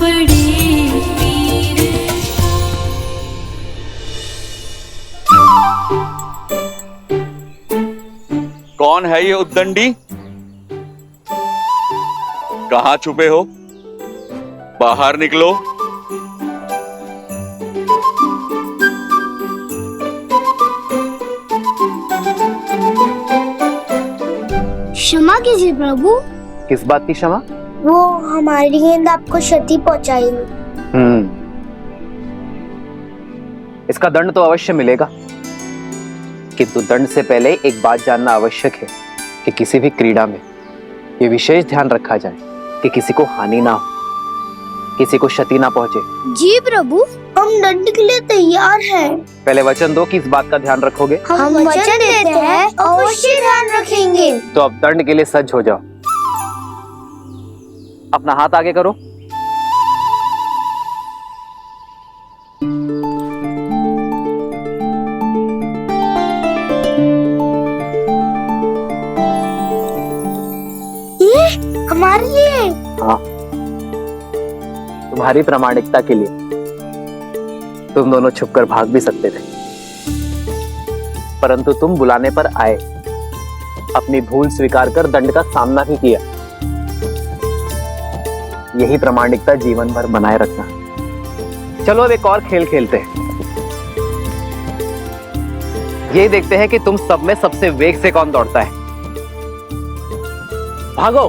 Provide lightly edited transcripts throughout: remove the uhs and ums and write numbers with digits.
पड़े पीर। कौन है ये उद्दंडी? कहां छुपे हो? बाहर निकलो। क्षमा कीजिए प्रभु। किस बात की क्षमा? वो हमारी गेंद आपको क्षति पहुंचाई। इसका दंड तो अवश्य मिलेगा, किंतु दंड से पहले एक बात जानना आवश्यक है कि किसी भी क्रीड़ा में ये विशेष ध्यान रखा जाए कि किसी को हानि ना हो, किसी को क्षति ना पहुंचे। जी प्रभु, हम दंड के लिए तैयार हैं। पहले वचन दो कि इस बात का ध्यान रखोगे। हम वचन देते हैं, अवश्य ध्यान रखेंगे। तो अब दंड के लिए सज्ज हो जाओ। अपना हाथ आगे करो। ये हमारे लिए। हाँ, तुम्हारी प्रामाणिकता के लिए। तुम दोनों छुपकर भाग भी सकते थे, परंतु तुम बुलाने पर आए, अपनी भूल स्वीकार कर दंड का सामना भी किया। यही प्रामाणिकता जीवन भर बनाए रखना। चलो अब एक और खेल खेलते हैं। ये देखते हैं कि तुम सब में सबसे वेग से कौन दौड़ता है। भागो।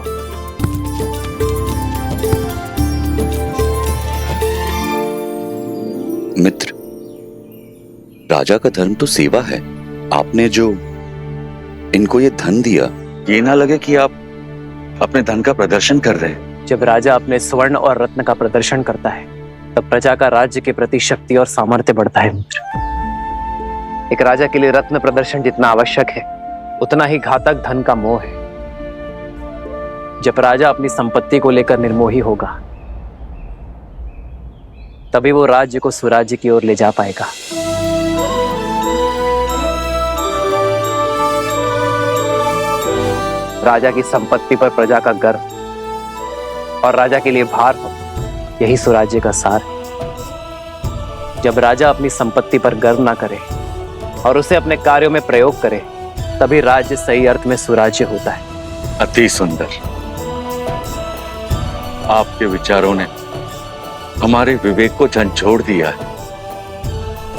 मित्र, राजा का धर्म तो सेवा है। आपने जो इनको ये धन दिया, ये ना लगे कि आप अपने धन का प्रदर्शन कर रहे हैं। जब राजा अपने स्वर्ण और रत्न का प्रदर्शन करता है, तब प्रजा का राज्य के प्रति शक्ति और सामर्थ्य बढ़ता है। मित्र, एक राजा के लिए रत्न प्रदर्शन जितना आवश्यक है, उतना ही घातक धन का मोह है। जब राजा अपनी संपत्ति को लेकर निर्मोही होगा, तभी वो राज्य को सुराज्य की ओर ले जा पाएगा। राजा की संपत्ति पर प्रजा का गर्व और राजा के लिए भार हो, यही सुराज्य का सार है। जब राजा अपनी संपत्ति पर गर्व ना करे और उसे अपने कार्यों में प्रयोग करे, तभी राज्य सही अर्थ में सुराज्य होता है। अति सुंदर। आपके विचारों ने हमारे विवेक को झंझोड़ दिया है।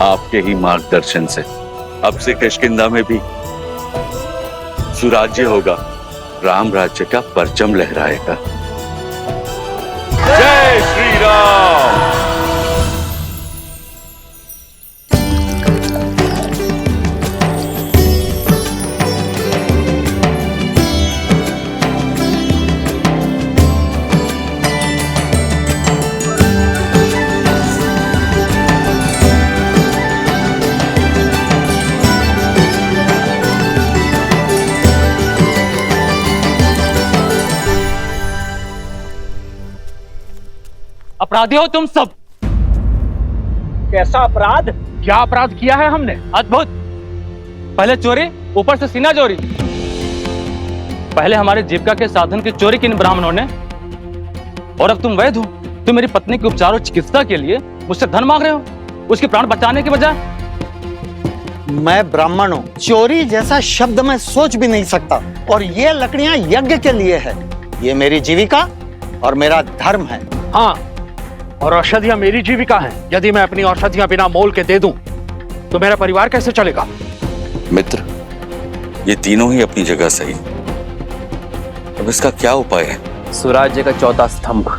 आपके ही मार्गदर्शन से अब से किष्किंधा में भी सुराज्य होगा, राम राज्य का परचम लहराएगा। जय श्री राम। अपराधी हो तुम सब। कैसा अपराध? क्या अपराध किया है हमने? अद्भुत। पहले चोरी, ऊपर से सीना चोरी। पहले हमारे जीविका के साधन की चोरी की इन ब्राह्मणों ने, और अब तुम वैद्य हो। तुम मेरी पत्नी के उपचार और चिकित्सा के लिए मुझसे धन मांग रहे हो, उसके प्राण बचाने के बजाय। मैं ब्राह्मण हूँ, चोरी जैसा शब्द मैं सोच भी नहीं सकता। और ये लकड़ियां यज्ञ के लिए है। ये मेरी जीविका और मेरा धर्म है। हाँ, और औषधियां मेरी जीविका हैं। यदि मैं अपनी औषधियां बिना मोल के दे दूं, तो मेरा परिवार कैसे चलेगा? मित्र, ये तीनों ही अपनी जगह सही। अब इसका क्या उपाय है? सुराज्य का चौथा स्तंभ,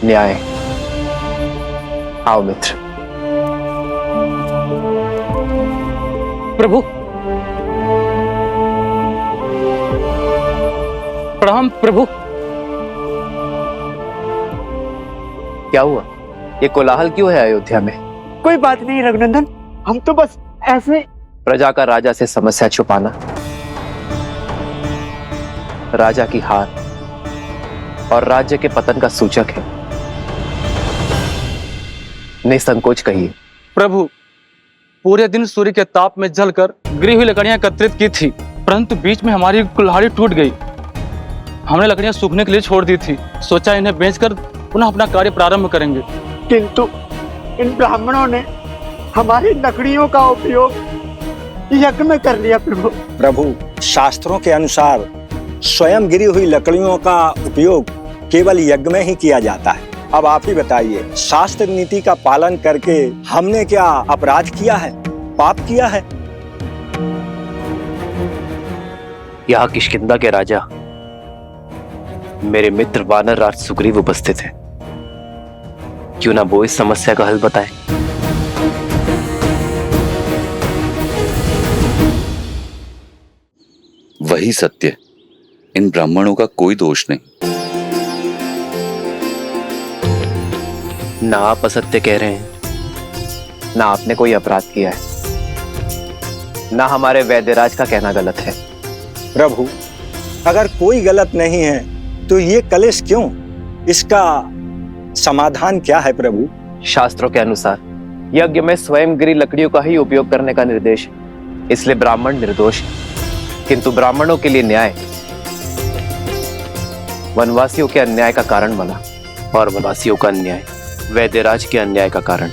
न्याय। आओ मित्र। प्रभु, प्रणाम प्रभु। क्या हुआ? ये कोलाहल क्यों है अयोध्या में? कोई बात नहीं रघुनंदन, हम तो बस ऐसे। प्रजा का राजा से समस्या छुपाना राजा की हार और राज्य के पतन का सूचक है। निसंकोच कहिए। प्रभु, पूरे दिन सूर्य के ताप में जलकर गिरी हुई लकड़ियां एकत्रित की थी, परंतु बीच में हमारी कुल्हाड़ी टूट गई। हमने लकड़ियां सूखने के लिए छोड़ दी थी, सोचा इन्हें बेचकर पुनः अपना कार्य प्रारंभ करेंगे। किंतु इन ब्राह्मणों ने हमारी लकड़ियों का उपयोग यज्ञ में कर लिया प्रभु। प्रभु, शास्त्रों के अनुसार स्वयं गिरी हुई लकड़ियों का उपयोग केवल यज्ञ में ही किया जाता है। अब आप ही बताइए, शास्त्र नीति का पालन करके हमने क्या अपराध किया है, पाप किया है? यहाँ किष्किंधा के राजा मेरे मित्र वानर राज सुग्रीव उपस्थित है, क्यों ना वो इस समस्या का हल बताए। वही सत्य, इन ब्राह्मणों का कोई दोष नहीं। ना आप असत्य कह रहे हैं, ना आपने कोई अपराध किया है, ना हमारे वैद्यराज का कहना गलत है। प्रभु, अगर कोई गलत नहीं है तो ये कलेश क्यों? इसका समाधान क्या है प्रभु? शास्त्रों के अनुसार यज्ञ में स्वयं गिरी लकड़ियों का ही उपयोग करने का निर्देश है, इसलिए ब्राह्मण निर्दोष है। किंतु ब्राह्मणों के लिए न्याय वनवासियों के अन्याय का कारण बना, और वनवासियों का अन्याय वैद्यराज के अन्याय का कारण।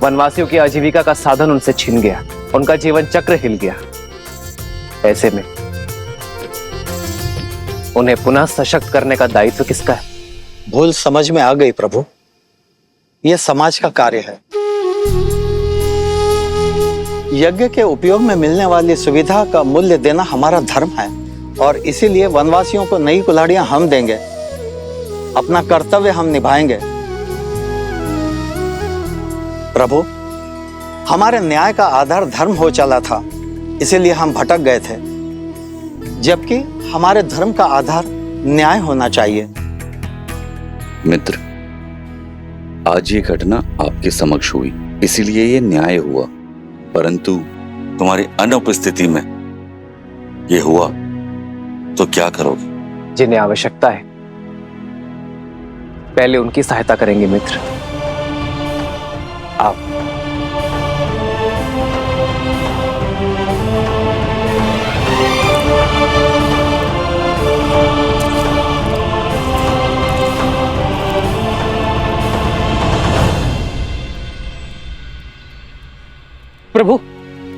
वनवासियों की आजीविका का साधन उनसे छिन गया, उनका जीवन चक्र हिल गया। ऐसे में उन्हें पुनः सशक्त करने का दायित्व किसका है? भूल समझ में आ गई प्रभु, यह समाज का कार्य है। यज्ञ के उपयोग में मिलने वाली सुविधा का मूल्य देना हमारा धर्म है, और इसीलिए वनवासियों को नई कुल्हाड़ियां हम देंगे, अपना कर्तव्य हम निभाएंगे। प्रभु, हमारे न्याय का आधार धर्म हो चला था, इसीलिए हम भटक गए थे, जबकि हमारे धर्म का आधार न्याय होना चाहिए। मित्र, आज ये घटना आपके समक्ष हुई, इसीलिए ये न्याय हुआ, परंतु तुम्हारी अनुपस्थिति में ये हुआ तो क्या करोगे? जिन्हें आवश्यकता है पहले उनकी सहायता करेंगे मित्र। आप प्रभु,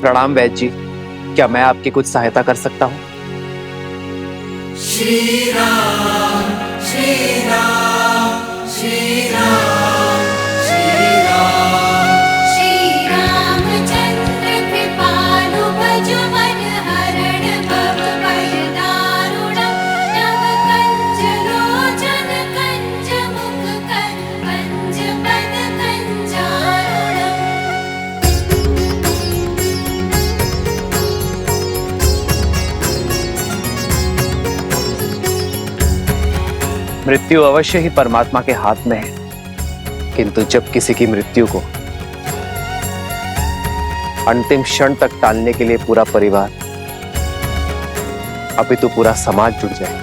प्रणाम वैद्य जी, क्या मैं आपकी कुछ सहायता कर सकता हूँ? श्री राम श्री राम श्री राम श्री राम श्री रामचंद्र कृपालु भज मन हरण भव भय दारुणं नव कंज लोचन कंज मुख कर कंज पद कंजारुणम्। मृत्यु अवश्य ही परमात्मा के हाथ में है, किंतु जब किसी की मृत्यु को अंतिम क्षण तक टालने के लिए पूरा परिवार, अपितु पूरा समाज जुट जाए,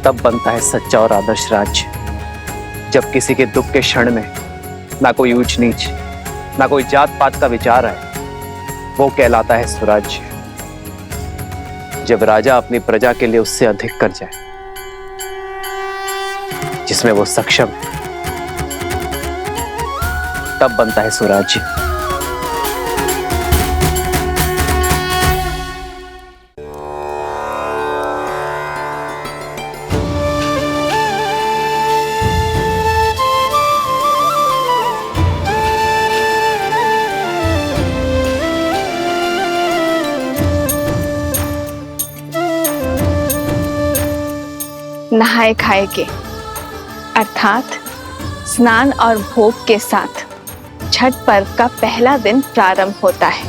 तब बनता है सच्चा और आदर्श राज्य। जब किसी के दुख के क्षण में ना कोई ऊंच नीच, ना कोई जात पात का विचार है, वो कहलाता है स्वराज्य। जब राजा अपनी प्रजा के लिए उससे अधिक कर जाए, जिसमें वो सक्षम है, तब बनता है स्वराज्य। नहाए खाए के अर्थात स्नान और भोग के साथ छठ पर्व का पहला दिन प्रारंभ होता है।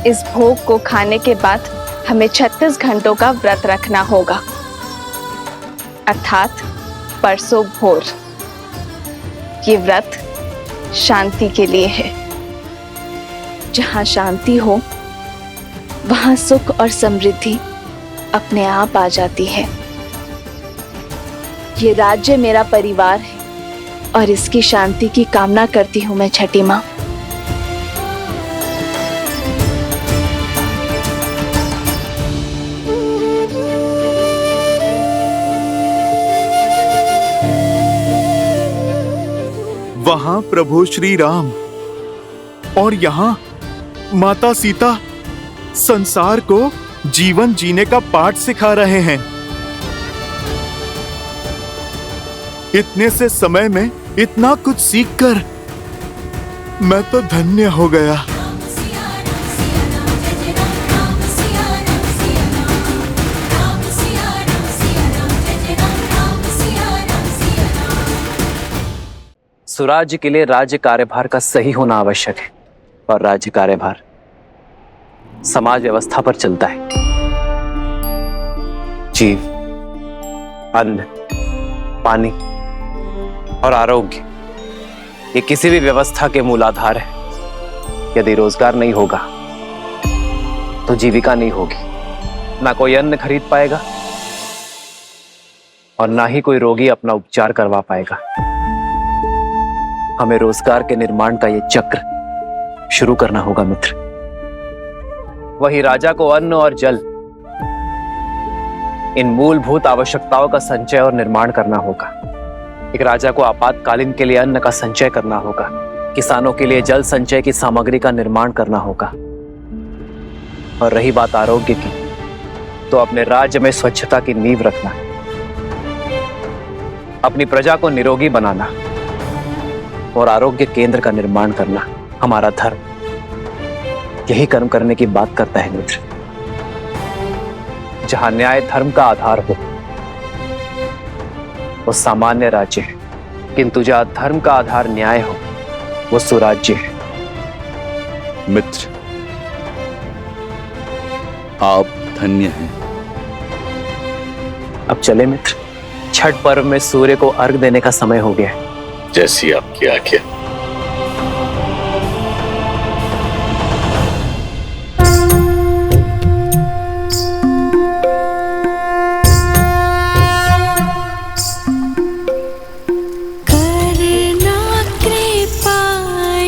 इस भोग को खाने के बाद हमें 36 घंटों का व्रत रखना होगा, अर्थात परसों भोर। ये व्रत शांति के लिए है। जहाँ शांति हो वहाँ सुख और समृद्धि अपने आप आ जाती है। ये राज्य मेरा परिवार है और इसकी शांति की कामना करती हूँ मैं छठी माँ। वहां प्रभु श्री राम और यहाँ माता सीता संसार को जीवन जीने का पाठ सिखा रहे हैं। इतने से समय में इतना कुछ सीखकर मैं तो धन्य हो गया। सुराज्य के लिए राज्य कार्यभार का सही होना आवश्यक है और राज्य कार्यभार समाज व्यवस्था पर चलता है। जीव, अन्न, पानी और आरोग्य ये किसी भी व्यवस्था के मूलाधार है। यदि रोजगार नहीं होगा तो जीविका नहीं होगी। ना कोई अन्न खरीद पाएगा और ना ही कोई रोगी अपना उपचार करवा पाएगा। हमें रोजगार के निर्माण का ये चक्र शुरू करना होगा मित्र। वही राजा को अन्न और जल, इन मूलभूत आवश्यकताओं का संचय और निर्माण करना होगा। एक राजा को आपातकालीन के लिए अन्न का संचय करना होगा, किसानों के लिए जल संचय की सामग्री का निर्माण करना होगा। और रही बात आरोग्य की, तो अपने राज्य में स्वच्छता की नींव रखना, अपनी प्रजा को निरोगी बनाना और आरोग्य केंद्र का निर्माण करना हमारा धर्म यही कर्म करने की बात करता है मित्र। जहां न्याय धर्म का आधार हो वो सामान्य राज्य है, किंतु जहां धर्म का आधार न्याय हो वो सुराज्य है। मित्र, आप धन्य हैं। अब चले मित्र, छठ पर्व में सूर्य को अर्घ देने का समय हो गया है। जैसी आपकी आज्ञा। करना कृपा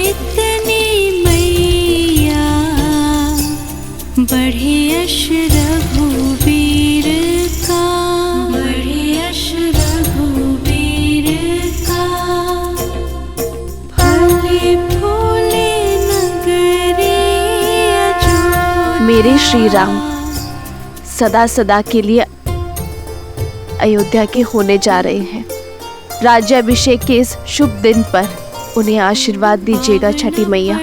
इतनी मैया, बढ़े यश रघुवीर का, बढ़े यश रघुवीर का। फले फूले नगरी अजोध्या। मेरे श्री राम सदा सदा के लिए अयोध्या के होने जा रहे हैं। राज्याभिषेक के इस शुभ दिन पर उन्हें आशीर्वाद दीजिएगा छठी मैया।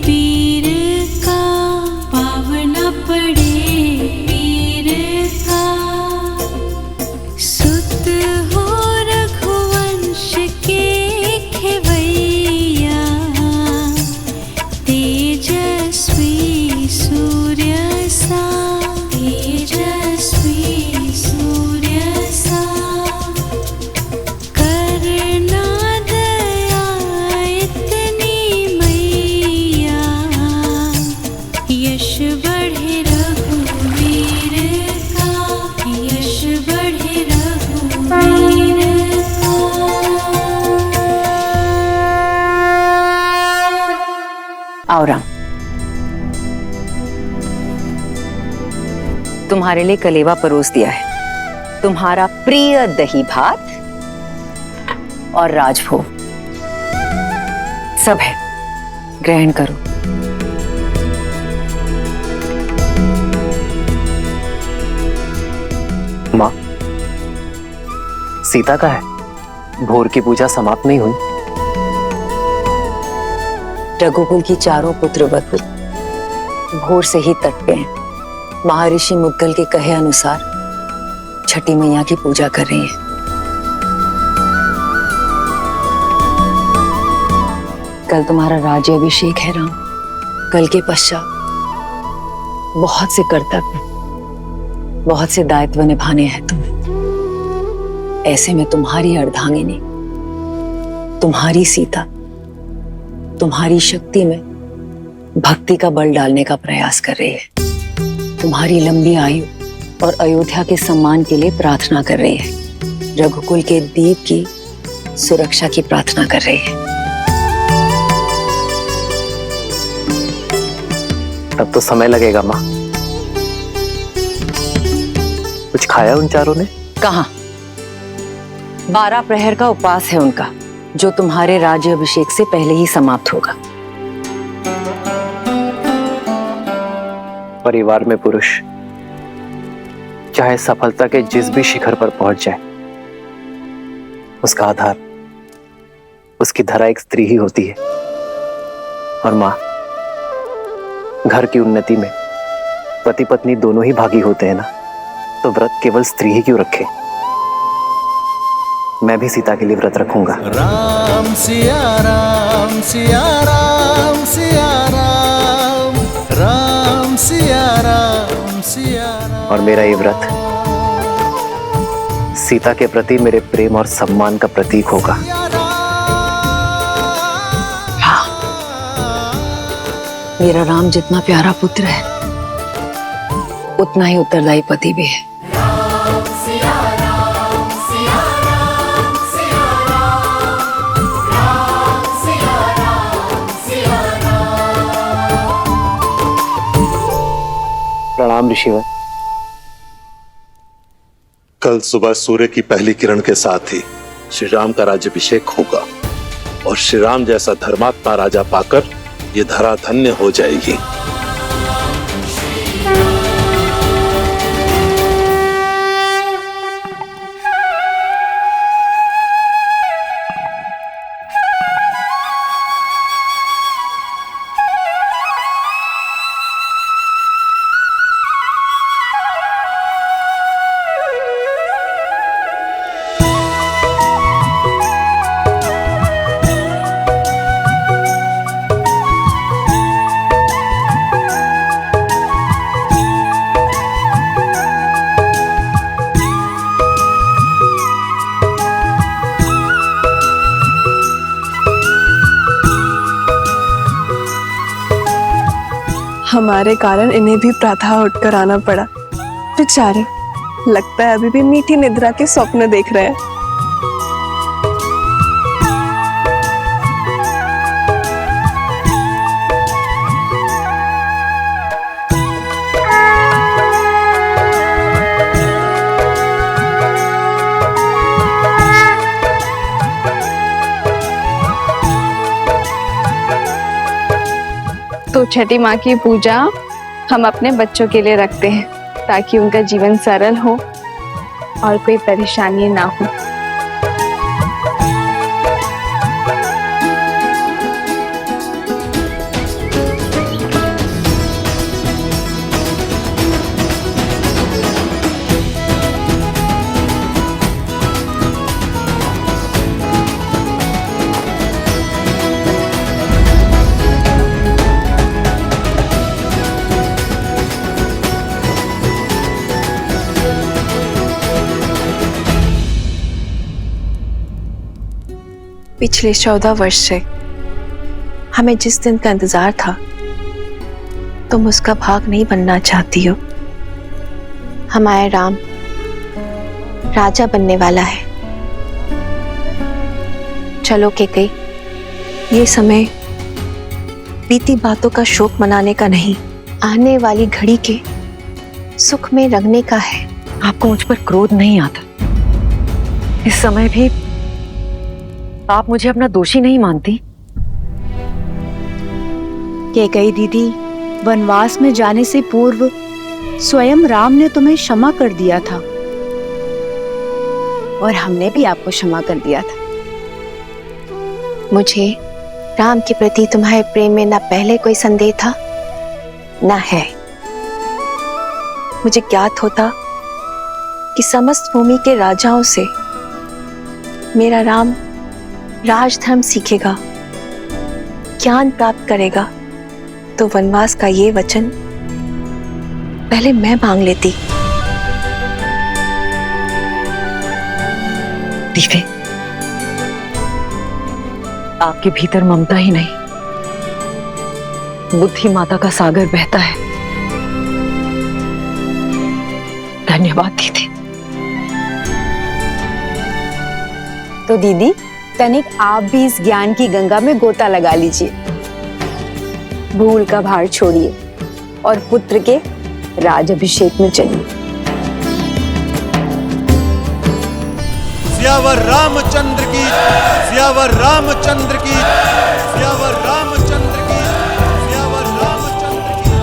पीर का पावना पड़े पीर का, सुत हो रघुवंश के खेवैया, तेजस्वी सूर्य सा, तेजस्वी सूर्य सा। करना दया इतनी मैया, यश बढ़े रघुवीर का, यश बढ़े रघुवीर का। आओ राम, तुम्हारे लिए कलेवा परोस दिया है। तुम्हारा प्रिय दही भात और राजभोग सब है, ग्रहण करो। माँ, सीता का है, भोर की पूजा समाप्त नहीं हुई। रघुकुल की चारों पुत्र वधु भोर से ही तट पे हैं। महर्षि मुद्गल के कहे अनुसार छठी मैया की पूजा कर रही हैं। कल तुम्हारा राज्याभिषेक है राम। कल के पश्चात बहुत से कर्तव्य, बहुत से दायित्व निभाने हैं तुम्हें। ऐसे में तुम्हारी अर्धांगिनी, तुम्हारी सीता, तुम्हारी शक्ति में भक्ति का बल डालने का प्रयास कर रही है। तुम्हारी लंबी आयु और अयोध्या के सम्मान के लिए प्रार्थना कर रही है। रघुकुल के दीप की सुरक्षा की प्रार्थना कर रही है। तब तो समय लगेगा माँ। कुछ खाया उन चारों ने? कहाँ? 12 प्रहर का उपवास है उनका। जो तुम्हारे राज्य अभिषेक से पहले ही समाप्त होगा। परिवार में पुरुष चाहे सफलता के जिस भी शिखर पर पहुंच जाए, उसका आधार, उसकी धरा एक स्त्री ही होती है। और मां, घर की उन्नति में पति पत्नी दोनों ही भागी होते हैं ना, तो व्रत केवल स्त्री ही क्यों रखे? मैं भी सीता के लिए व्रत रखूंगा। राम सिया राम सिया राम सिया राम, राम सिया राम सिया राम। और मेरा ये व्रत सीता के प्रति मेरे प्रेम और सम्मान का प्रतीक होगा। हाँ, मेरा राम जितना प्यारा पुत्र है, उतना ही उत्तरदायी पति भी है। प्रणाम ऋषिवर। कल सुबह सूर्य की पहली किरण के साथ ही श्री राम का राज्याभिषेक होगा और श्री राम जैसा धर्मात्मा राजा पाकर ये धरा धन्य हो जाएगी। हमारे कारण इन्हें भी प्रातः उठकर आना पड़ा। बेचारे, लगता है अभी भी मीठी निद्रा के स्वप्न देख रहे हैं। तो छठी माँ की पूजा हम अपने बच्चों के लिए रखते हैं, ताकि उनका जीवन सरल हो और कोई परेशानी ना हो। पिछले 14 वर्ष से हमें जिस दिन का इंतजार था, तुम उसका भाग नहीं बनना चाहती हो। हमारा राम राजा बनने वाला है। चलो कैकेयी, ये समय बीती बातों का शोक मनाने का नहीं, आने वाली घड़ी के सुख में रंगने का है। आपको मुझ पर क्रोध नहीं आता? इस समय भी आप मुझे अपना दोषी नहीं मानती? कैकेयी दीदी, वनवास में जाने से पूर्व स्वयं राम ने तुम्हें क्षमा कर दिया था और हमने भी आपको क्षमा कर दिया था। मुझे राम के प्रति तुम्हारे प्रेम में न पहले कोई संदेह था, न है। मुझे ज्ञात होता कि समस्त भूमि के राजाओं से मेरा राम राजधर्म सीखेगा, ज्ञान प्राप्त करेगा, तो वनवास का ये वचन पहले मैं मांग लेती। दीवे, आपके भीतर ममता ही नहीं, बुद्धि माता का सागर बहता है। धन्यवाद दीदी। तो दीदी, तनिक आप भी इस ज्ञान की गंगा में गोता लगा लीजिए। भूल का भार छोड़िए और पुत्र के राज अभिषेक में चलिए। सियावर रामचंद्र की, सियावर रामचंद्र की, सियावर रामचंद्र की, सियावर रामचंद्र की।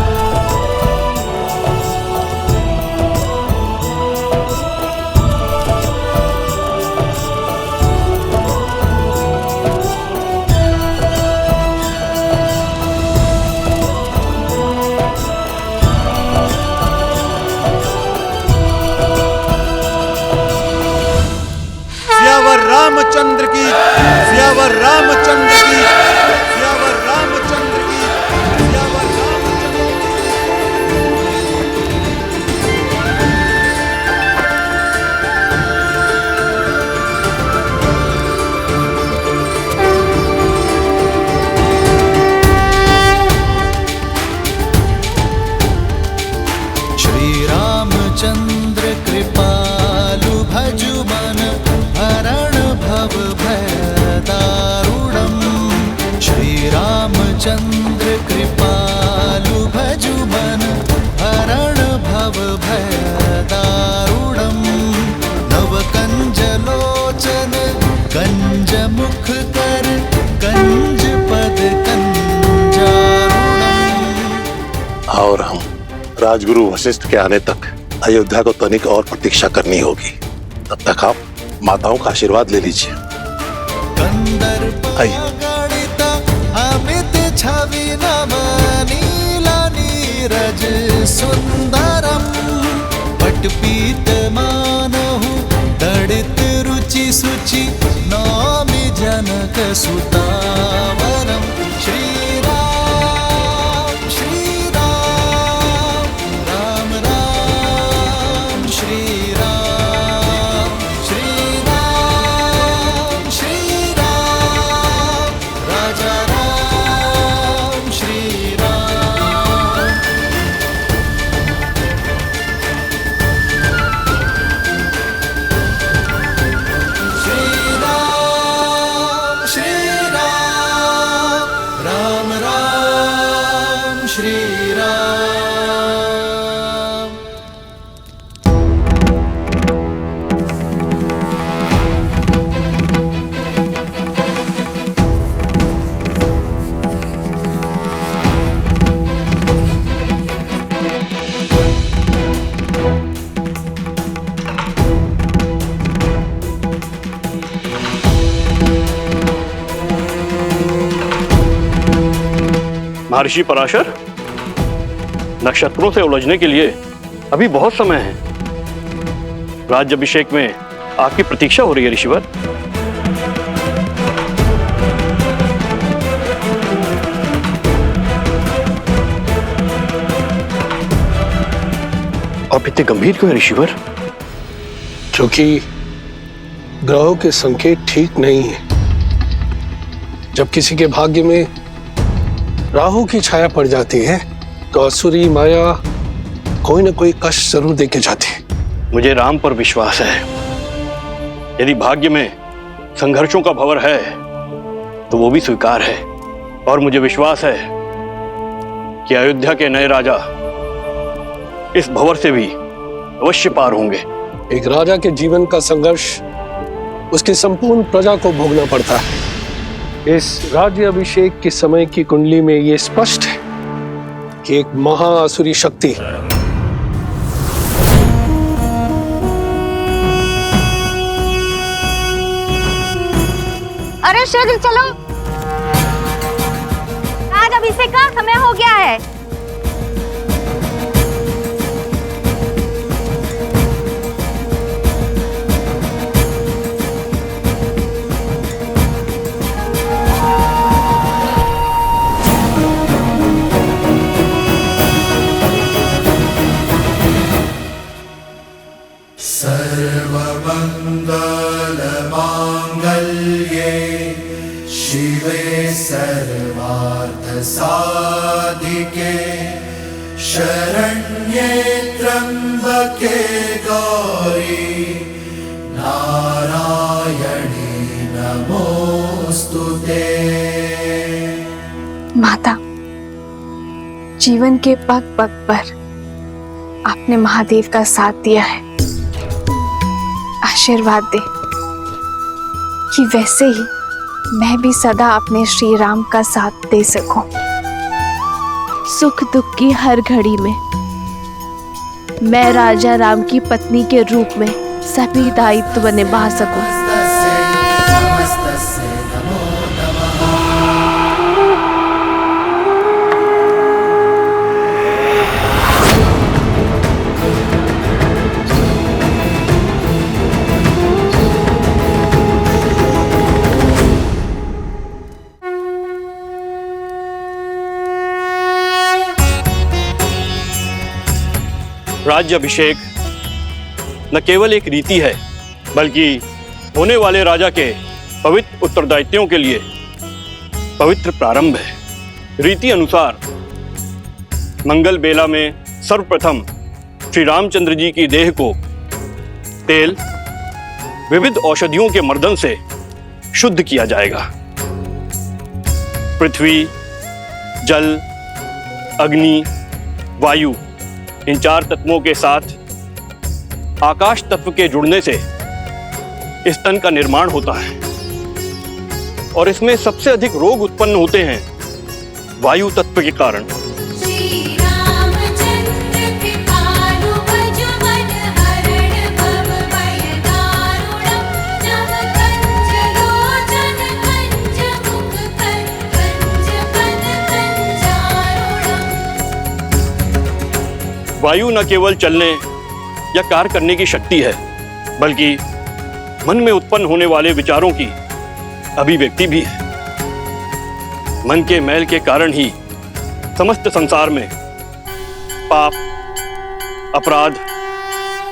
सियावर रामचंद्र की, सियावर रामचंद्र की, सियावर रामचंद्र की, सियावर रामचंद्र की। श्री रामचंद्र कृपालु भजु मन हरण भव भय दारुणम्। श्री रामचंद्र कृपालु भजु मन हरण भव भय दारुणम्। नव कंज लोचन कंज मुख कर कंज पद कंजारुणम्। और हम राजगुरु वशिष्ठ के आने तक अयोध्या को तनिक और प्रतीक्षा करनी होगी। तब तक आप माताओं का आशीर्वाद ले लीजिए। आइए। अमित छवि नवनीला नीरज सुंदरम। पटपीत मानहु तड़ित रुचि सुचि नौमि जनक सुतावरम। श्री राम श्री राम राम राम श्री राम श्री राम श्री राम राजा राम श्री राम। श्री राम श्री राम राम राम श्री राम। महर्षि पराशर, नक्षत्रों से उलझने के लिए अभी बहुत समय है। राज्याभिषेक में आपकी प्रतीक्षा हो रही है ऋषिवर। आप इतने गंभीर क्यों हैं ऋषिवर? क्योंकि ग्रहों के संकेत ठीक नहीं है। जब किसी के भाग्य में राहु की छाया पड़ जाती है तो असुरी माया कोई ना कोई कष्ट जरूर देके जाती है। मुझे राम पर विश्वास है। यदि भाग्य में संघर्षों का भंवर है तो वो भी स्वीकार है। और मुझे विश्वास है कि अयोध्या के नए राजा इस भंवर से भी अवश्य पार होंगे। एक राजा के जीवन का संघर्ष उसकी संपूर्ण प्रजा को भोगना पड़ता है। इस राज्याभिषेक के समय की कुंडली में यह स्पष्ट है कि एक महाअसुरी शक्ति अरे शीघ्र चलो, राज्याभिषेक का समय हो गया है। सर्वमंगलमांगल्ये शिवे सर्वार्थसाधिके शरण्ये त्र्यंबके गौरी नारायणी नमोस्तुते। माता, जीवन के पग पग पर आपने महादेव का साथ दिया है। आशीर्वाद दे कि वैसे ही मैं भी सदा अपने श्री राम का साथ दे सकूं। सुख दुख की हर घड़ी में मैं राजा राम की पत्नी के रूप में सभी दायित्व निभा सकूं। राज्याभिषेक न केवल एक रीति है, बल्कि होने वाले राजा के पवित्र उत्तरदायित्वों के लिए पवित्र प्रारंभ है। रीति अनुसार मंगल बेला में सर्वप्रथम श्री रामचंद्र जी की देह को तेल विविध औषधियों के मर्दन से शुद्ध किया जाएगा। पृथ्वी, जल, अग्नि, वायु, इन 4 तत्वों के साथ आकाश तत्व के जुड़ने से इस तन का निर्माण होता है और इसमें सबसे अधिक रोग उत्पन्न होते हैं वायु तत्व के कारण। वायु न केवल चलने या कार्य करने की शक्ति है, बल्कि मन में उत्पन्न होने वाले विचारों की अभिव्यक्ति भी है। मन के मैल के कारण ही समस्त संसार में पाप, अपराध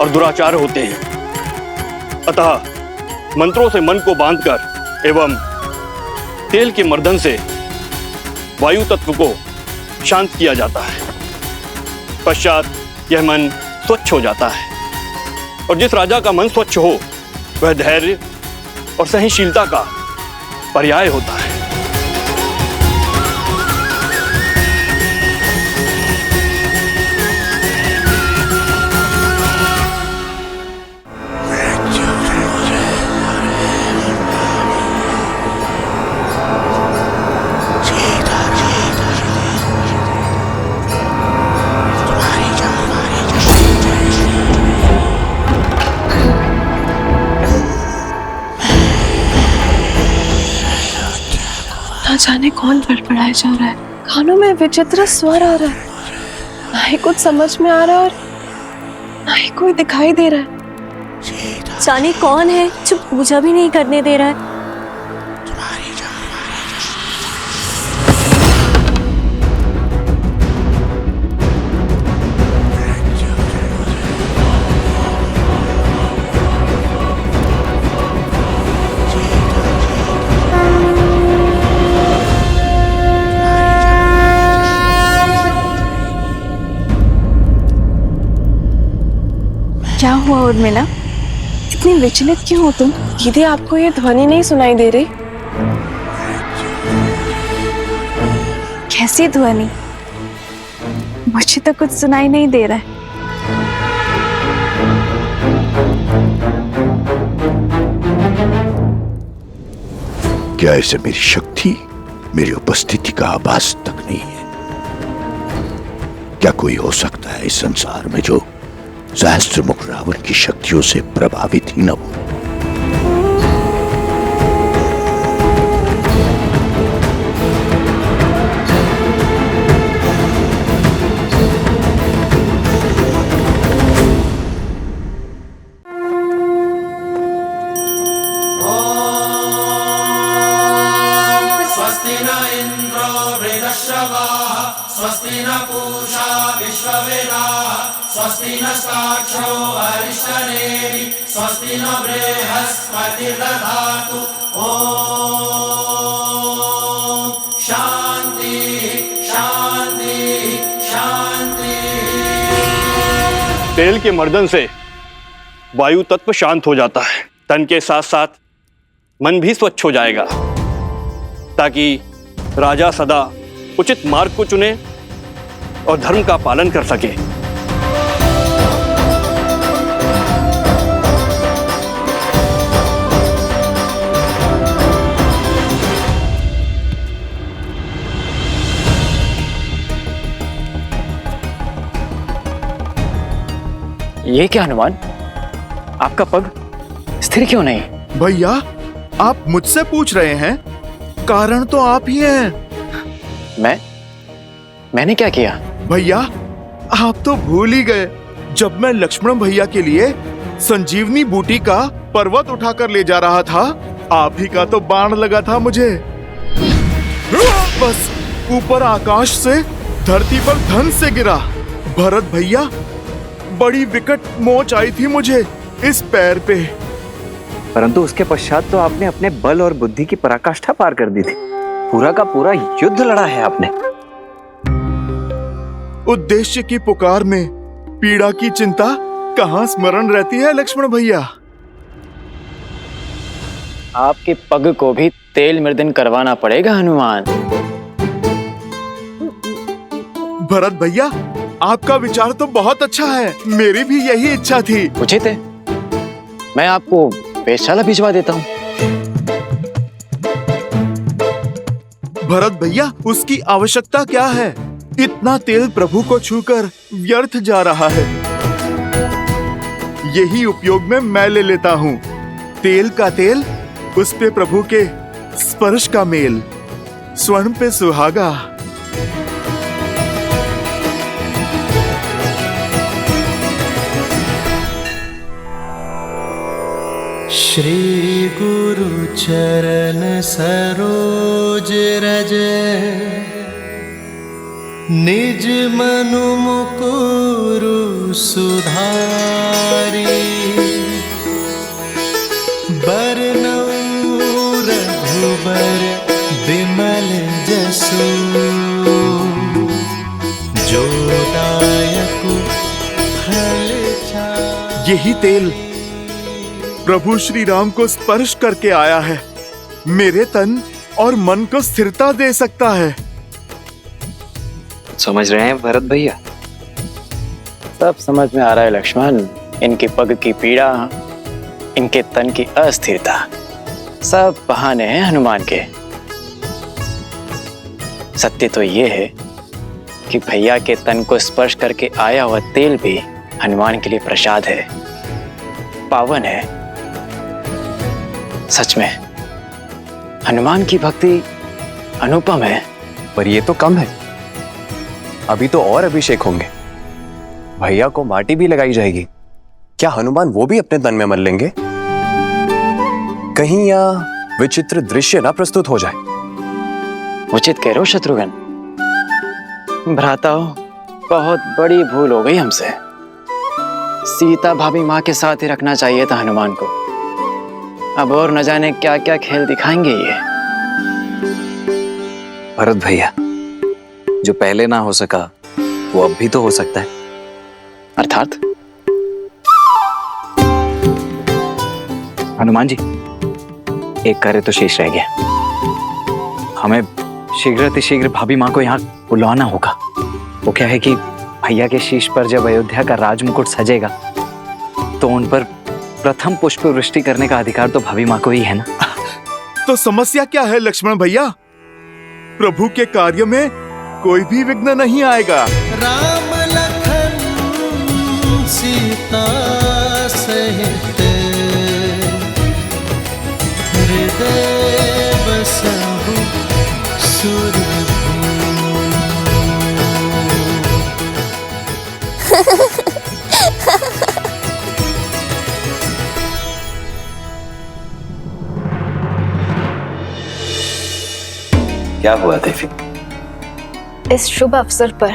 और दुराचार होते हैं। अतः मंत्रों से मन को बांधकर एवं तेल के मर्दन से वायु तत्व को शांत किया जाता है। पश्चात यह मन स्वच्छ हो जाता है और जिस राजा का मन स्वच्छ हो वह धैर्य और सहनशीलता का पर्याय होता है। ना जाने कौन बड़बड़ाया जा रहा है, कानों में विचित्र स्वर आ रहा है, ना ही कुछ समझ में आ रहा है और ना ही कोई दिखाई दे रहा है। जाने कौन है जो पूजा भी नहीं करने दे रहा है। क्या हुआ उर्मिला, इतनी विचलित क्यों हो तुम? दीदी आपको ये ध्वनि नहीं सुनाई दे रही? कैसी ध्वनि? मुझे तो कुछ सुनाई नहीं दे रहा है। क्या ऐसे मेरी शक्ति, मेरी उपस्थिति का आभास तक नहीं है? क्या कोई हो सकता है इस संसार में जो सहस्त्रमुख रावण की शक्तियों से प्रभावित ही न हो? स्वस्ति न इंद्रो वृद्धश्रवाः स्वस्ति न पूषा विश्ववेदाः स्वस्ति नस्ताक्षो अरिष्टनेमि स्वस्ति न बृहस्पतिर्दधातु। ओम शांति शांति शांति। तेल के मर्दन से वायु तत्व शांत हो जाता है। तन के साथ साथ मन भी स्वच्छ हो जाएगा, ताकि राजा सदा उचित मार्ग को चुने और धर्म का पालन कर सके। ये क्या हनुमान, आपका पग स्थिर क्यों नहीं? भैया, आप मुझसे पूछ रहे हैं? कारण तो आप ही हैं। मैंने क्या किया? भैया, आप तो भूल ही गए। जब मैं लक्ष्मण भैया के लिए संजीवनी बूटी का पर्वत उठाकर ले जा रहा था, आप ही का तो बाण लगा था मुझे। बस ऊपर आकाश से धरती पर धन से गिरा। भरत भैया, बड़ी विकट मोच आई थी मुझे इस पैर पे। परंतु उसके पश्चात तो आपने अपने बल और बुद्धि की पराकाष्ठा पार कर दी थी। पूरा का पूरा युद्ध लड़ा है आपने। उद्देश्य की पुकार में पीड़ा की चिंता कहाँ स्मरण रहती है लक्ष्मण भैया। आपके पग को भी तेल मर्दन करवाना पड़ेगा हनुमान। भरत भैया, आपका विचार तो बहुत अच्छा है। मेरी भी यही इच्छा थी। उचित है, मैं आपको वेधशाला भिजवा देता हूँ। भरत भैया, उसकी आवश्यकता क्या है? इतना तेल प्रभु को छूकर व्यर्थ जा रहा है। यही उपयोग में मैं ले लेता हूँ। तेल का तेल, उस पे प्रभु के स्पर्श का मेल, स्वर्ण पे सुहागा। श्री गुरु चरण सरोज रज, निज मनु मुकुरु सुधारी। बरनउँ रघुबर बिमल जसु, जो दायकु फल चारि। यही तेल प्रभु श्री राम को स्पर्श करके आया है। मेरे तन और मन को स्थिरता दे सकता है। समझ रहे हैं भरत भैया? सब समझ में आ रहा है लक्ष्मण। इनके पग की पीड़ा, इनके तन की अस्थिरता, सब बहाने हैं हनुमान के। सत्य तो ये है कि भैया के तन को स्पर्श करके आया हुआ तेल भी हनुमान के लिए प्रसाद है, पावन है। सच में हनुमान की भक्ति अनुपम है। पर ये तो कम है, अभी तो और अभिषेक होंगे। भैया को माटी भी लगाई जाएगी। क्या हनुमान वो भी अपने तन में मल लेंगे? कहीं यह विचित्र दृश्य ना प्रस्तुत हो जाए। उचित कह रहे हो शत्रुघ्न। भ्राताओ, बहुत बड़ी भूल हो गई हमसे। सीता भाभी माँ के साथ ही रखना चाहिए था हनुमान को। अब और न जाने क्या क्या खेल दिखाएंगे ये। भरत भैया, जो पहले ना हो सका वो अब भी तो हो सकता है। अर्थात? हनुमान जी, एक कार्य तो शेष रह गया। हमें शीघ्र भाभी माँ को यहाँ बुलाना होगा। वो क्या है कि भैया के शीश पर जब अयोध्या का राजमुकुट सजेगा तो उन पर प्रथम पुष्प वृष्टि करने का अधिकार तो भाभी माँ को ही है ना। तो समस्या क्या है लक्ष्मण भैया? प्रभु के कार्य में कोई भी विघ्न नहीं आएगा। राम लखन सीता सहित, हृदय बसहु सुरभूमि। क्या हुआ देवी? इस शुभ अवसर पर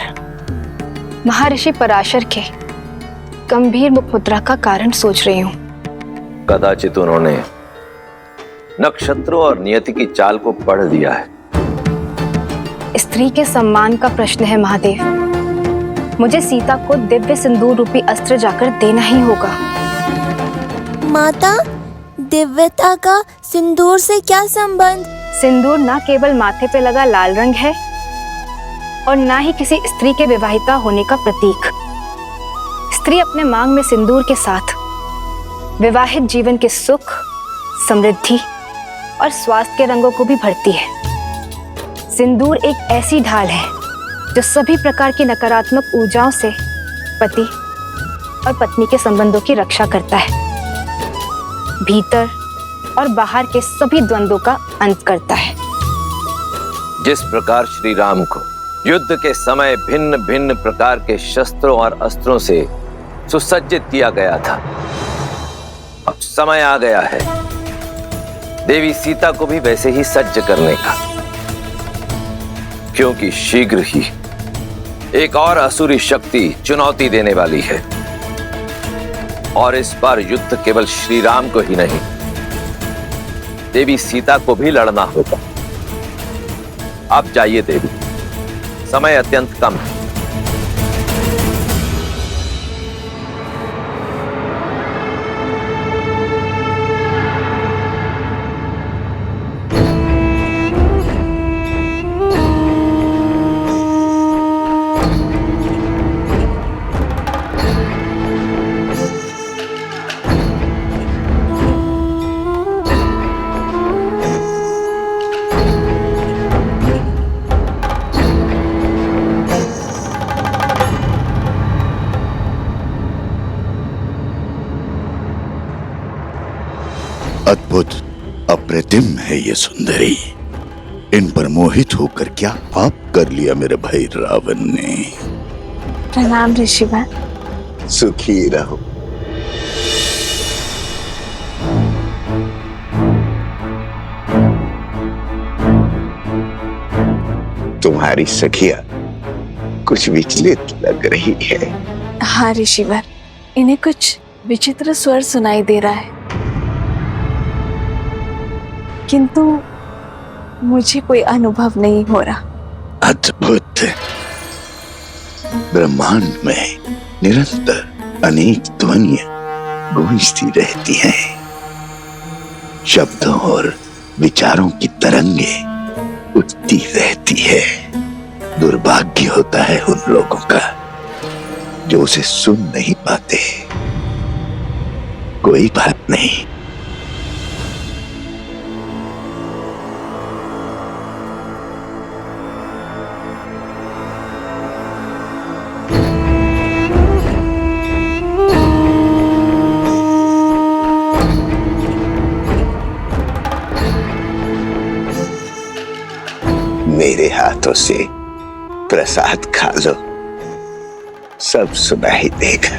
महर्षि पराशर के गंभीर मुखमुद्रा का कारण सोच रही हूँ। कदाचित उन्होंने नक्षत्रों और नियति की चाल को पढ़ दिया है। स्त्री के सम्मान का प्रश्न है महादेव। मुझे सीता को दिव्य सिंदूर रूपी अस्त्र जाकर देना ही होगा। माता, दिव्यता का सिंदूर से क्या संबंध? सिंदूर न केवल माथे पे लगा लाल रंग है और न ही किसी स्त्री के विवाहिता होने का प्रतीक। स्त्री अपने मांग में सिंदूर के साथ विवाहित जीवन के सुख, समृद्धि और स्वास्थ्य के रंगों को भी भरती है। सिंदूर एक ऐसी ढाल है जो सभी प्रकार की नकारात्मक ऊर्जाओं से पति और पत्नी के संबंधों की रक्षा करता है, भीतर और बाहर के सभी द्वंद्वों का अंत करता है। जिस प्रकार श्री राम को युद्ध के समय भिन्न भिन्न प्रकार के शस्त्रों और अस्त्रों से सुसज्जित किया गया था, अब समय आ गया है देवी सीता को भी वैसे ही सज्ज करने का, क्योंकि शीघ्र ही एक और असुरी शक्ति चुनौती देने वाली है। और इस बार युद्ध केवल श्री राम को ही नहीं, देवी सीता को भी लड़ना होगा। आप जाइए देवी, समय अत्यंत कम है। अद्भुत, अप्रतिम है ये सुंदरी। इन पर मोहित होकर क्या पाप कर लिया मेरे भाई रावण ने। प्रणाम ऋषिवर। सुखी रहो। तुम्हारी सखिया कुछ विचलित लग रही है। हाँ ऋषिवर, इन्हें कुछ विचित्र स्वर सुनाई दे रहा है, किंतु मुझे कोई अनुभव नहीं हो रहा। अद्भुत। ब्रह्मांड में निरंतर अनेक ध्वनियां गूंजती रहती हैं। शब्दों और विचारों की तरंगे उठती रहती है। दुर्भाग्य होता है उन लोगों का जो उसे सुन नहीं पाते। कोई बात नहीं, मेरे हाथों से प्रसाद खा लो, सब सुनाई देगा।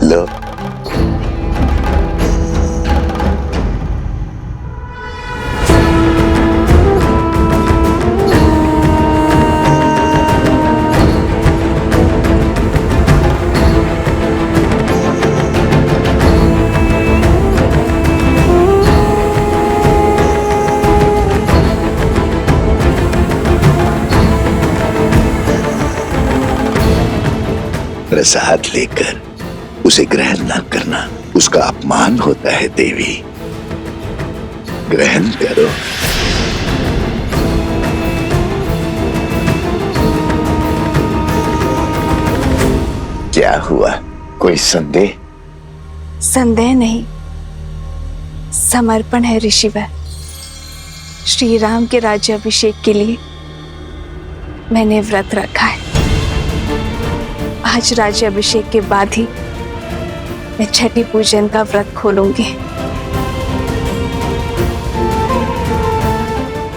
लो। प्रसाद लेकर उसे ग्रहण न करना उसका अपमान होता है देवी। ग्रहण करो। क्या हुआ, कोई संदेह? संदेह नहीं, समर्पण है ऋषिवर। श्री राम के राज्याभिषेक के लिए मैंने व्रत रखा है। आज राज्याभिषेक के बाद ही मैं छठी पूजन का व्रत खोलूंगी।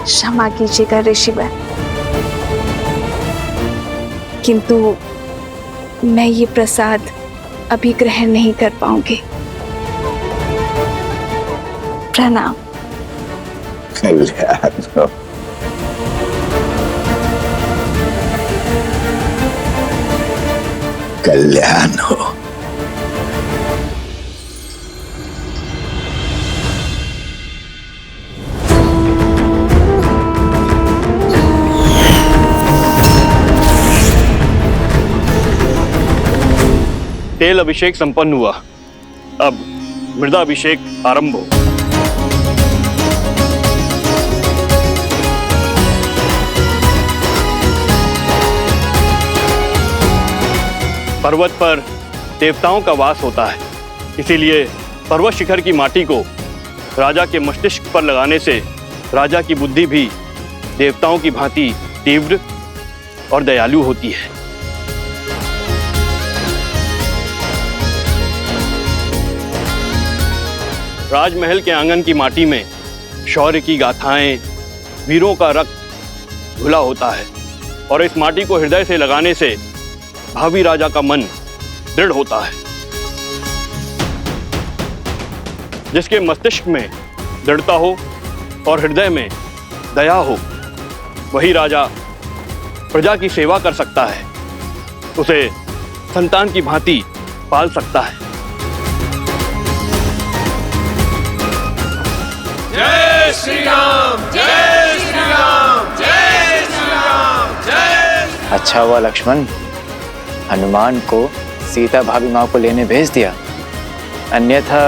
क्षमा कीजिएगा ऋषिवर, किंतु मैं ये प्रसाद अभी ग्रहण नहीं कर पाऊंगी। प्रणाम। कल्याण हो। कल्याण हो। तेल अभिषेक संपन्न हुआ, अब मृदा अभिषेक आरंभ हो। पर्वत पर देवताओं का वास होता है, इसीलिए पर्वत शिखर की माटी को राजा के मस्तिष्क पर लगाने से राजा की बुद्धि भी देवताओं की भांति तीव्र और दयालु होती है। राजमहल के आंगन की माटी में शौर्य की गाथाएं, वीरों का रक्त घुला होता है और इस माटी को हृदय से लगाने से भावी राजा का मन दृढ़ होता है। जिसके मस्तिष्क में दृढ़ता हो और हृदय में दया हो, वही राजा प्रजा की सेवा कर सकता है, उसे संतान की भांति पाल सकता है। जय श्री राम, जय श्री राम, जय श्री राम, जय। अच्छा हुआ लक्ष्मण, हनुमान को सीता भाभी माँ को लेने भेज दिया, अन्यथा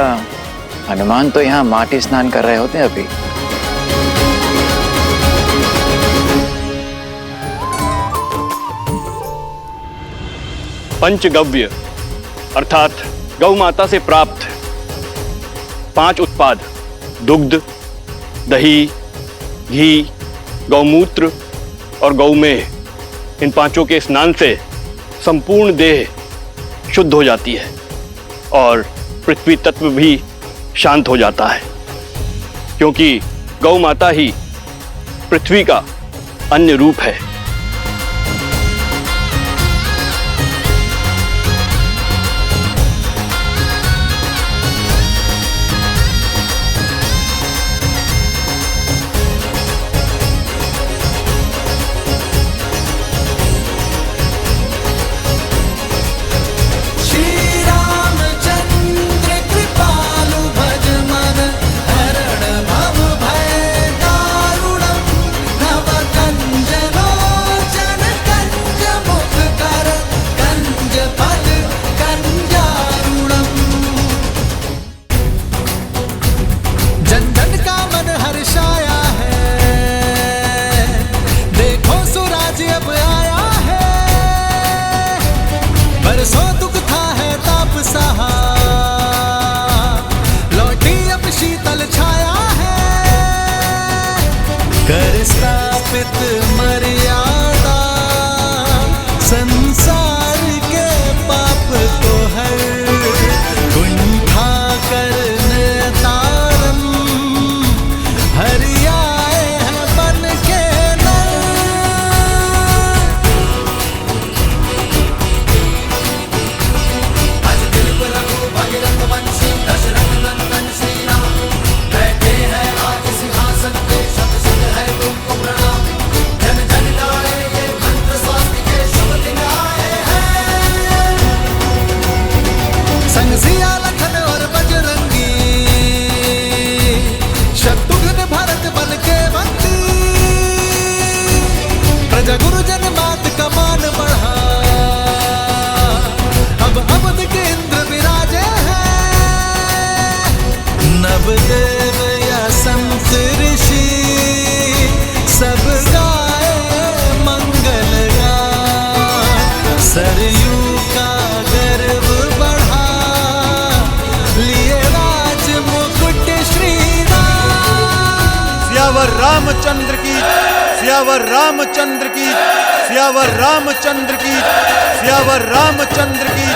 हनुमान तो यहाँ माटी स्नान कर रहे होते अभी। पंचगव्य अर्थात गौ माता से प्राप्त 5 उत्पाद, दुग्ध, दही, घी, गौमूत्र और गौमेह, इन 5 के स्नान से संपूर्ण देह शुद्ध हो जाती है और पृथ्वी तत्व भी शांत हो जाता है, क्योंकि गौ माता ही पृथ्वी का अन्य रूप है। मर्यादा संसार के पाप को हर गुंठा करने तारम हरियाए हैं बन के नर। आज दिल पर रखो भगीरथ वंशी दशरथ नंदन श्री राम, बैठे हैं आज सिंहासन पे, शत शत है तुमको प्रणाम। जन जन गाए ये मंत्र स्वास्थ्य के शुभ दिन आए हैं। संग सिया लखन और बजरंगी, शत्रुघ्न भरत बन के बंदी, प्रजा गुरुजन मात का मान बढ़ा, अब अवध के इंद्र विराजे हैं। नवदेव या संत ऋषि सब गाए मंगल गान, सरयू का गर्व बढ़ा, लिए राज मुकुट श्री राम। सियावर रामचंद्र की, सियावर रामचंद्र की, सियावर रामचंद्र की, सियावर रामचंद्र की।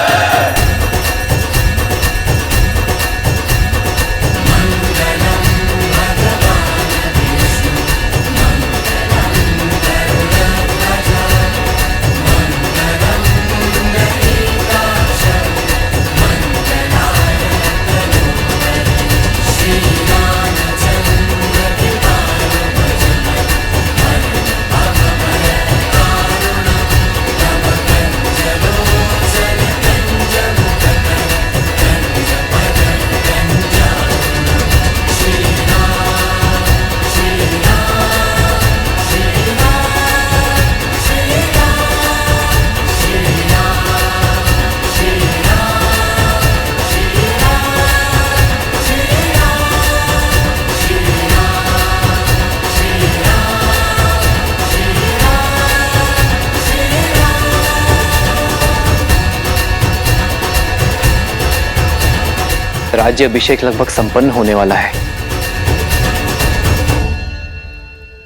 राज्य अभिषेक लगभग संपन्न होने वाला है,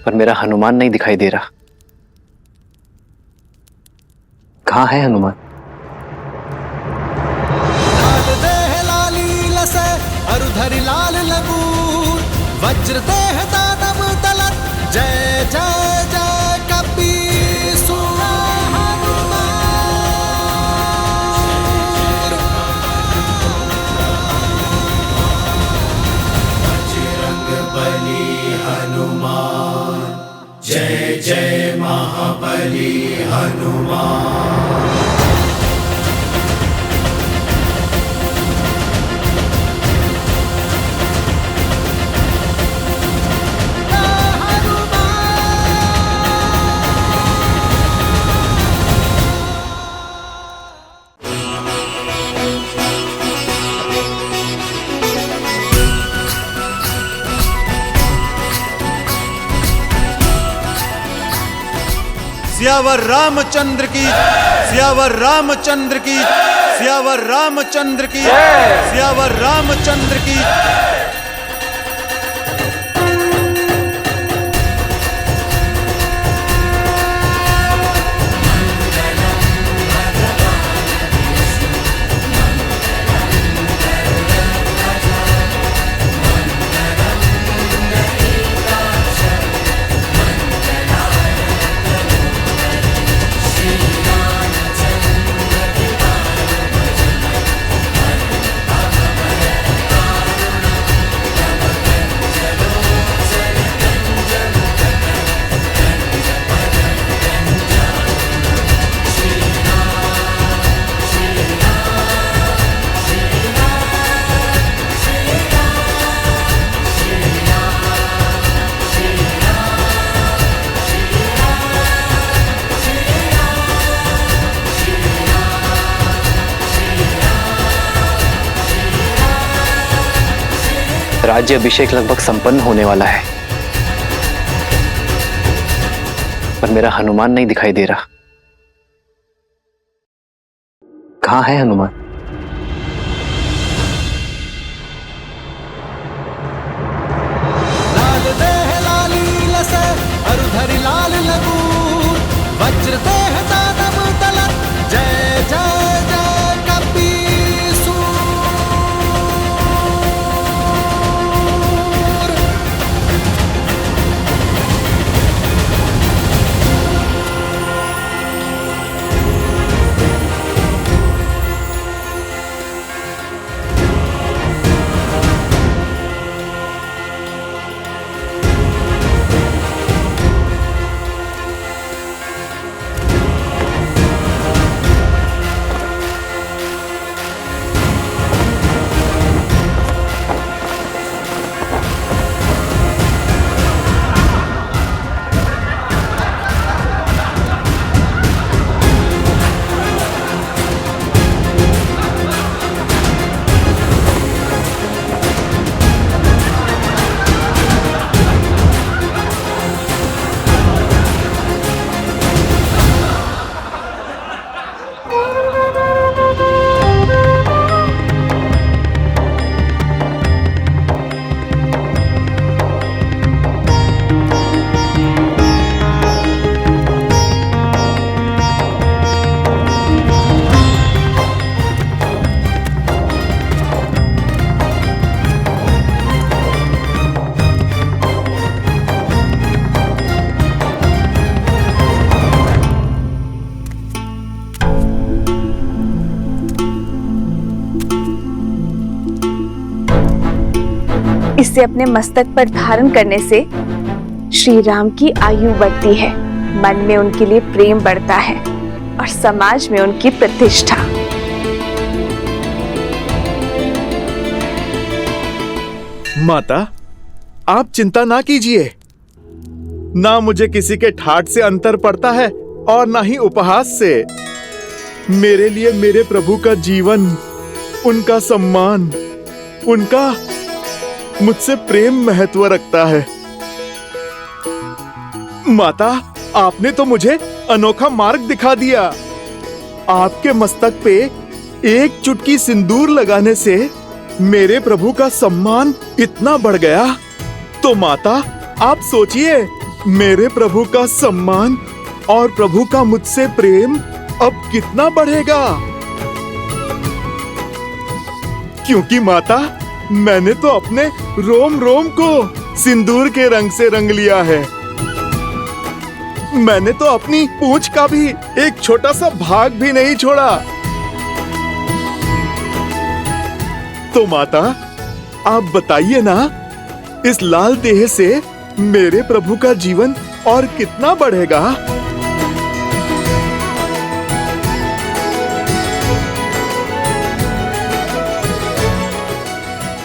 पर मेरा हनुमान नहीं दिखाई दे रहा। कहाँ है हनुमान? लाल देह लाली लसे अरुधरि लाल लगूर वज्र देह दानव दलत जय जय जय कपीसुर बजरंग बली हनुमान जय जय महाबली हनुमान। सियावर रामचंद्र की, सियावर रामचंद्र की, सियावर रामचंद्र की, सियावर रामचंद्र की। राज्य अभिषेक लगभग संपन्न होने वाला है, पर मेरा हनुमान नहीं दिखाई दे रहा। कहाँ है हनुमान? लाल देह लाली लसे अरुधरि लाल लगूर वज्र देह दानव दलत जय जय जय कपीसुर। इसे अपने मस्तक पर धारण करने से श्री राम की आयु बढ़ती है, मन में उनके लिए प्रेम बढ़ता है और समाज में उनकी प्रतिष्ठा। माता, आप चिंता ना कीजिए। ना मुझे किसी के ठाठ से अंतर पड़ता है और ना ही उपहास से। मेरे लिए मेरे प्रभु का जीवन, उनका सम्मान, उनका मुझसे प्रेम महत्व रखता है। माता, आपने तो मुझे अनोखा मार्ग दिखा दिया। आपके मस्तक पे एक चुटकी सिंदूर लगाने से मेरे प्रभु का सम्मान इतना बढ़ गया। तो माता, आप सोचिए, मेरे प्रभु का सम्मान और प्रभु का मुझसे प्रेम अब कितना बढ़ेगा? क्योंकि माता, मैंने तो अपने रोम रोम को सिंदूर के रंग से रंग लिया है। मैंने तो अपनी पूंछ का भी एक छोटा सा भाग भी नहीं छोड़ा। तो माता, आप बताइए ना, इस लाल देह से मेरे प्रभु का जीवन और कितना बढ़ेगा?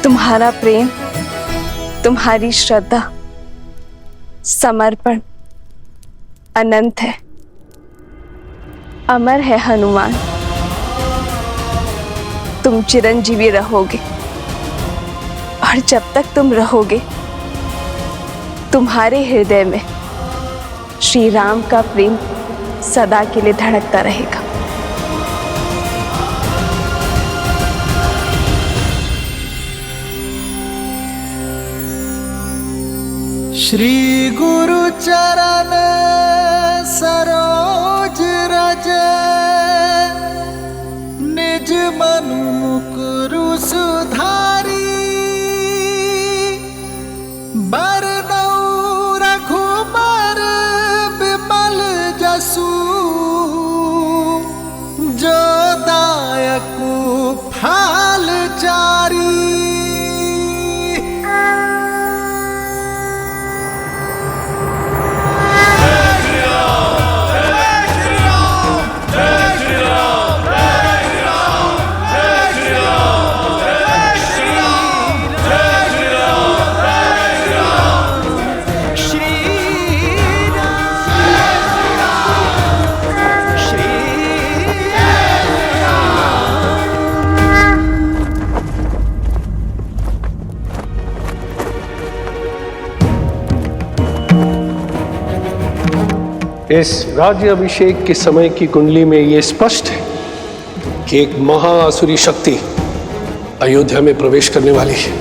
तुम्हारा प्रेम, तुम्हारी श्रद्धा, समर्पण अनंत है, अमर है हनुमान। तुम चिरंजीवी रहोगे और जब तक तुम रहोगे तुम्हारे हृदय में श्री राम का प्रेम सदा के लिए धड़कता रहेगा। श्री गुरु चरण सरोज रज, निज मनु मुकुरु सुधारी, बरनउँ रघुबर बिमल जसु, जो दायकु फल चारी। इस राज्य अभिषेक के समय की कुंडली में यह स्पष्ट है कि एक महाअसुरी शक्ति अयोध्या में प्रवेश करने वाली है।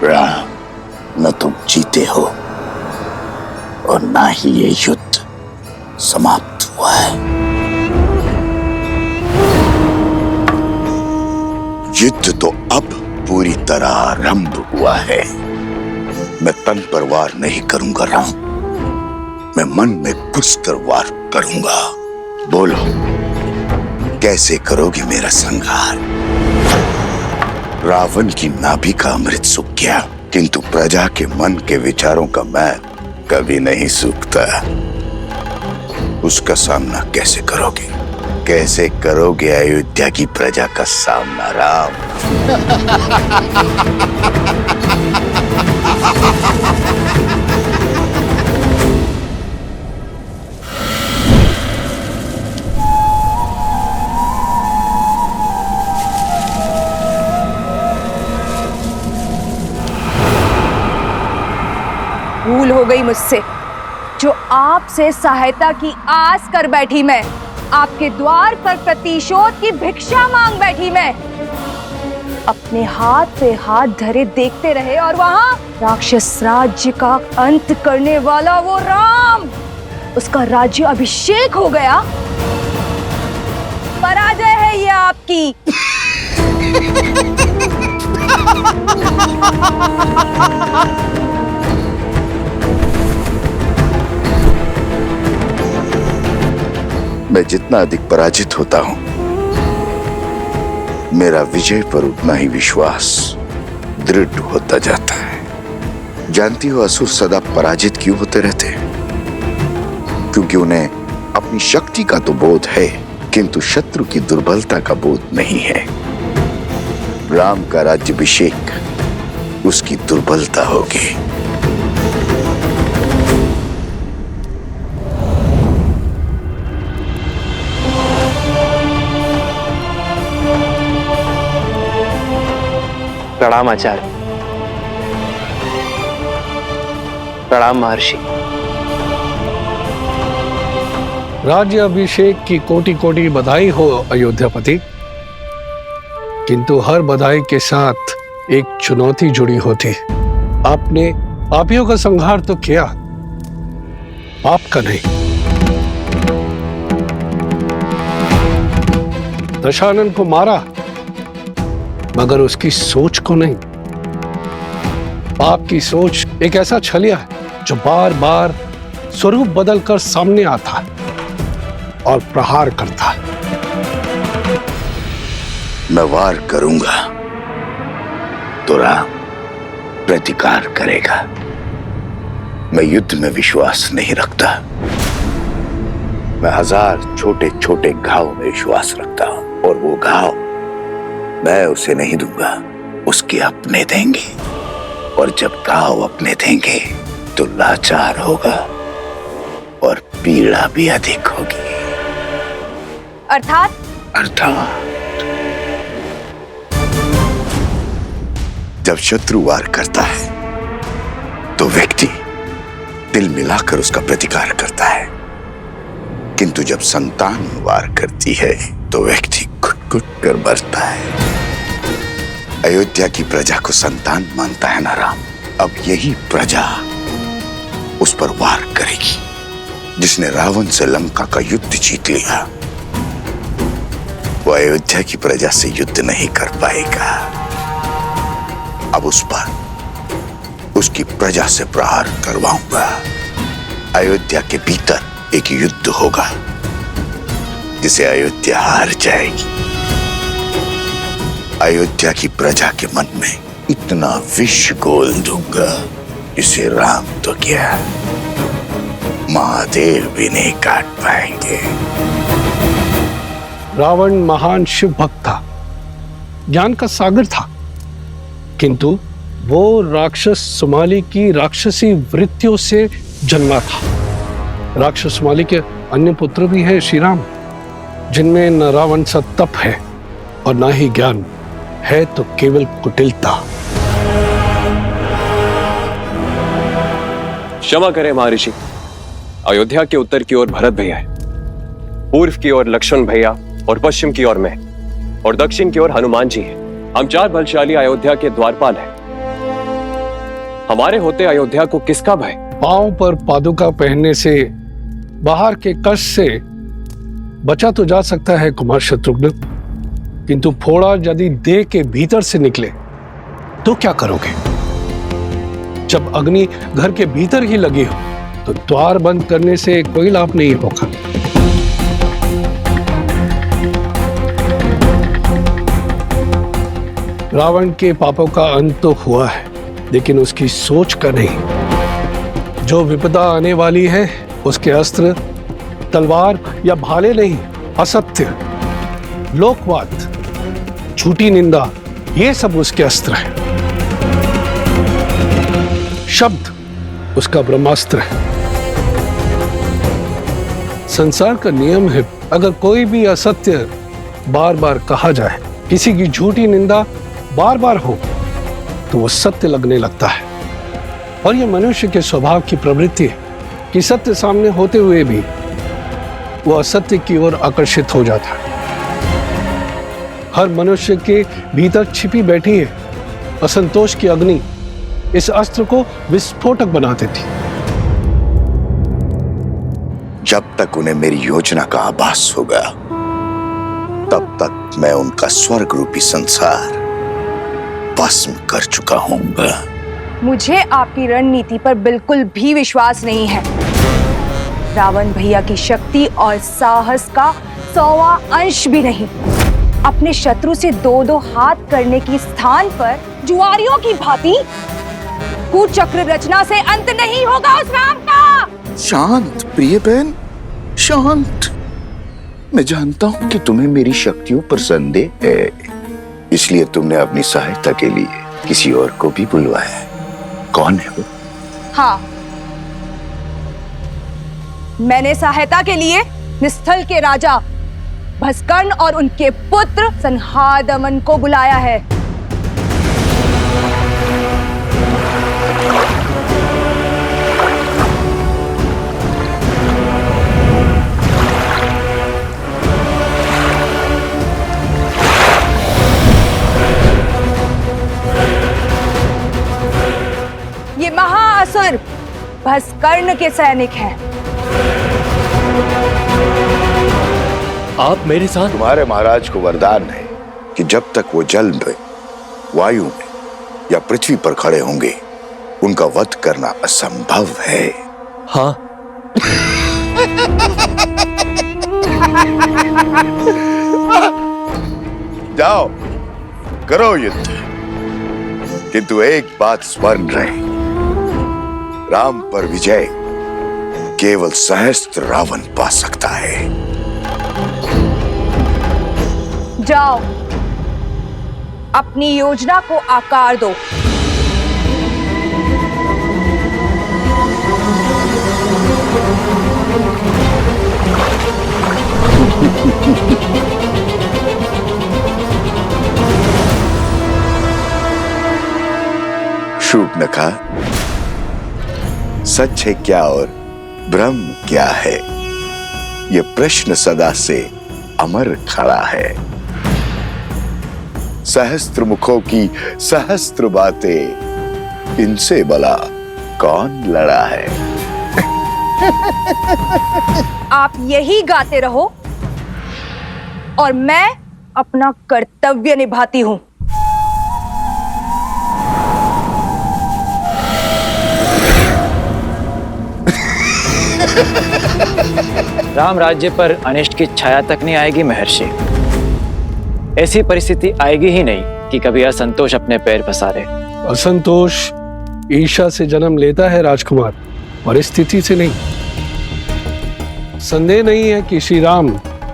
राम, न तुम जीते हो और ना ही ये युद्ध समाप्त हुआ है। युद्ध तो अब पूरी तरह आरंभ हुआ है। मैं तन पर वार नहीं करूंगा राम, मैं मन में घुसकर वार करूंगा। बोलो, कैसे करोगे मेरा संहार? रावण की नाभि का अमृत सूख गया, किंतु प्रजा के मन के विचारों का मैल कभी नहीं सूखता। उसका सामना कैसे करोगे? कैसे करोगे अयोध्या की प्रजा का सामना राम? भूल हो गई मुझसे, जो आपसे सहायता की आस कर बैठी मैं, आपके द्वार पर प्रतिशोध की भिक्षा मांग बैठी मैं। अपने हाथ पे हाथ धरे देखते रहे और वहां राक्षस राज्य का अंत करने वाला वो राम, उसका राज्य अभिषेक हो गया। पराजय है ये आपकी। मैं जितना अधिक पराजित होता हूं, मेरा विजय पर उतना ही विश्वास दृढ़ होता जाता है। जानती हो असुर सदा पराजित क्यों होते रहते हैं? क्योंकि उन्हें अपनी शक्ति का तो बोध है, किंतु शत्रु की दुर्बलता का बोध नहीं है। राम का राज्याभिषेक उसकी दुर्बलता होगी। प्रणाम आचार्य। प्रणाम महर्षि। राज्य अभिषेक की कोटि कोटि बधाई हो अयोध्यापति। किंतु हर बधाई के साथ एक चुनौती जुड़ी होती। आपने पापियों का संहार तो किया, पाप का नहीं। दशानन को मारा, मगर उसकी सोच को नहीं। पाप की सोच एक ऐसा छलिया है जो बार बार स्वरूप बदलकर सामने आता और प्रहार करता। मैं वार करूंगा तो राम प्रतिकार करेगा। मैं युद्ध में विश्वास नहीं रखता। मैं 1000 छोटे छोटे घाव में विश्वास रखता हूं, और वो घाव मैं उसे नहीं दूंगा, उसके अपने देंगे। और जब घाव अपने देंगे तो लाचार होगा और पीड़ा भी अधिक होगी। अर्थात जब शत्रु वार करता है तो व्यक्ति दिल मिलाकर उसका प्रतिकार करता है, किंतु जब संतान वार करती है तो व्यक्ति घुट-घुट कर मरता है। अयोध्या की प्रजा को संतान मानता है ना राम। अब यही प्रजा उस पर वार करेगी। जिसने रावण से लंका का युद्ध जीत लिया, वो अयोध्या की प्रजा से युद्ध नहीं कर पाएगा। अब उस पर उसकी प्रजा से प्रहार करवाऊंगा। अयोध्या के भीतर एक युद्ध होगा जिसे अयोध्या हार जाएगी। अयोध्या की प्रजा के मन में इतना विष घोल दूंगा जिसे राम तो क्या, महादेव भी नहीं काट पाएंगे। रावण महान शिव भक्त था, ज्ञान का सागर था, किंतु वो राक्षस सुमाली की राक्षसी वृत्तियों से जन्मा था। राक्षस सुमाली के अन्य पुत्र भी हैं श्री राम, जिनमें न रावण सा तप है और न ही ज्ञान है, तो केवल कुटिलता। क्षमा करें महर्षि, अयोध्या के उत्तर की ओर भरत भैया है, पूर्व की ओर लक्ष्मण भैया और पश्चिम की ओर मैं, और दक्षिण की ओर हनुमान जी हैं। हम 4 बलशाली अयोध्या के द्वारपाल हैं। हमारे होते अयोध्या को किसका भय? पांव पर पादुका पहनने से, बाहर के कष्ट से बचा तो जा सकता है कुमार शत्रुघ्न, किंतु फोड़ा यदि देह के भीतर से निकले तो क्या करोगे? जब अग्नि घर के भीतर ही लगी हो तो द्वार बंद करने से कोई लाभ नहीं होगा। रावण के पापों का अंत तो हुआ है, लेकिन उसकी सोच का नहीं। जो विपदा आने वाली है उसके अस्त्र तलवार या भाले नहीं, असत्य, लोकवाद, झूठी निंदा, ये सब उसके अस्त्र हैं। शब्द उसका ब्रह्मास्त्र है। संसार का नियम है, अगर कोई भी असत्य बार बार कहा जाए, किसी की झूठी निंदा बार बार हो, तो वो सत्य लगने लगता है। और ये मनुष्य के स्वभाव की प्रवृत्ति है कि सत्य सामने होते हुए भी वो असत्य की ओर आकर्षित हो जाता है। हर मनुष्य के भीतर छिपी बैठी है असंतोष की अग्नि, इस अस्त्र को विस्फोटक बना देती। जब तक उन्हें मेरी योजना का आभास होगा, तब तक मैं उनका स्वर्ग रूपी संसार भस्म कर चुका हूंगा। मुझे आपकी रणनीति पर बिल्कुल भी विश्वास नहीं है। रावण भैया की शक्ति और साहस का 100वां अंश भी नहीं। अपने शत्रु से 2-2 हाथ करने की स्थान पर जुआरियों की भांति कुचक्र रचना से अंत नहीं होगा उस राम का। शांत प्रिय बहन, शांत। मैं जानता हूं कि तुम्हें मेरी शक्तियों पर संदेह है, इसलिए तुमने अपनी सहायता के लिए किसी और को भी बुलवाया है। कौन है वो? हाँ, मैंने सहायता के लिए निस्थल के राजा भस्कर्ण और उनके पुत्र संहादमन को बुलाया है। महज कर्ण के सैनिक हैं। आप मेरे साथ? तुम्हारे महाराज को वरदान है कि जब तक वो जल में, वायु में या पृथ्वी पर खड़े होंगे उनका वध करना असंभव है। हाँ। जाओ करो युद्ध, किंतु एक बात स्मरण रहे, राम पर विजय केवल सहस्त्र रावण पा सकता है। जाओ, अपनी योजना को आकार दो। शूर्पणखा, सच है क्या और ब्रह्म क्या है, ये प्रश्न सदा से अमर खड़ा है। सहस्त्र मुखों की सहस्त्र बातें, इनसे भला कौन लड़ा है। आप यही गाते रहो और मैं अपना कर्तव्य निभाती हूं। राम राज्य पर अनिष्ट की छाया तक नहीं आएगी महर्षि। ऐसी परिस्थिति आएगी ही नहीं कि कभी असंतोष अपने पैर पसारे। असंतोष ईर्ष्या से जन्म लेता है राजकुमार, और स्थिति से नहीं। संदेह नहीं है कि श्री राम